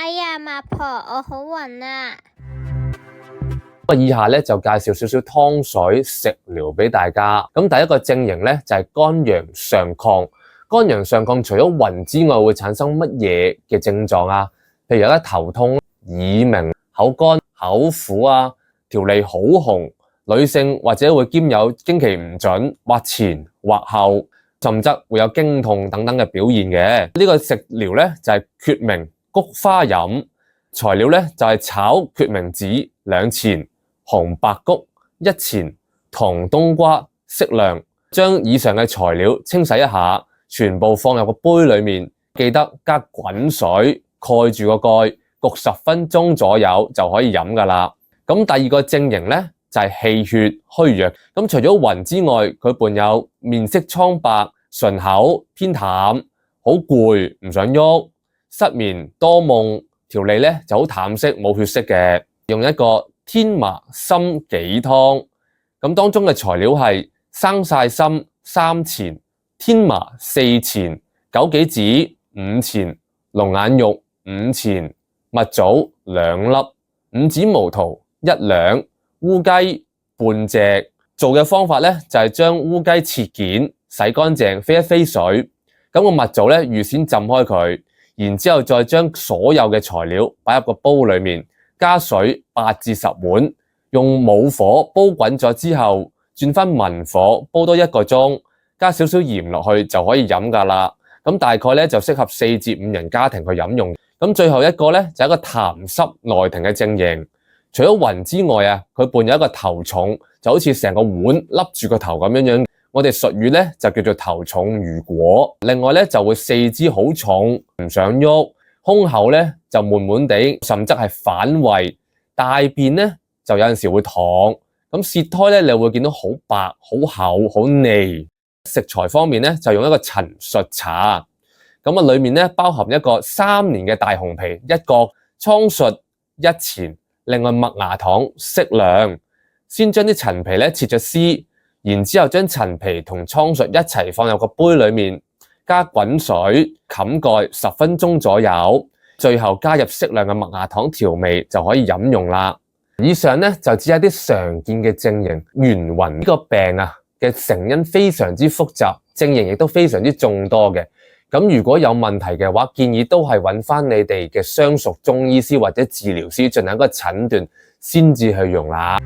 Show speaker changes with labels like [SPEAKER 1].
[SPEAKER 1] 哎呀，麻婆，我好暈啊！
[SPEAKER 2] 以下咧就介紹少少湯水食療俾大家。咁第一個症型咧就係肝陽上亢。肝陽上亢除咗暈之外，會產生乜嘢嘅症狀啊？譬如有啲頭痛、耳鳴、口乾、口苦啊，條脷好紅。女性或者會兼有經期唔準，或前或後，甚至會有經痛等等嘅表現嘅。呢個食療咧就係決明菊花飲，材料咧就係炒決明子2錢。紅白菊1錢，糖冬瓜適量，將以上嘅材料清洗一下，全部放入個杯裏面，記得加滾水蓋住個蓋，焗10分鐘左右就可以飲噶啦。咁第二個症型咧就係氣血虛弱。咁除咗暈之外，佢伴有面色蒼白、唇口偏淡、好攰唔想喐、失眠多夢、條脷咧就好淡色冇血色嘅。用一個天麻參杞湯，咁當中嘅材料係生晒參3錢、天麻4錢、枸杞子5錢、龍眼肉5錢、蜜棗2粒、五子毛桃1兩、烏雞半隻。做嘅方法咧就係將烏雞切件，洗乾淨，飛一飛水。咁個蜜棗咧預先浸開佢，然之後再將所有嘅材料擺入個煲裏面。加水8至10碗，用武火煲滾咗之後，轉翻文火煲多1個鐘，加少少鹽落去就可以飲噶啦。咁大概咧就適合4至5人家庭去飲用。咁最後一個咧就係一個痰濕內停嘅症型。除咗暈之外啊，佢伴有一個頭重，就好似成個碗笠住個頭咁樣樣。我哋術語咧就叫做頭重如裹。另外咧就會四肢好重，唔想喐。胸口咧就悶悶地，甚至係反胃，大便咧就有陣時會溏，咁舌苔咧你會見到好白、好厚、好膩。食材方面咧就用一個陳述茶，咁啊裏面咧包含一個3年嘅大紅皮1角、蒼術1錢，另外麥芽糖適量。先將啲陳皮咧切咗絲，然之後將陳皮同蒼術一齊放入個杯裏面。加滾水冚蓋10分鐘左右，最後加入適量嘅麥芽糖調味就可以飲用啦。以上咧就只係啲常見嘅症型。眩暈呢個病啊嘅成因非常之複雜，症型亦都非常之眾多嘅。咁如果有問題嘅話，建議都係揾翻你哋嘅相熟中醫師或者治療師進行一個診斷先至去用啦。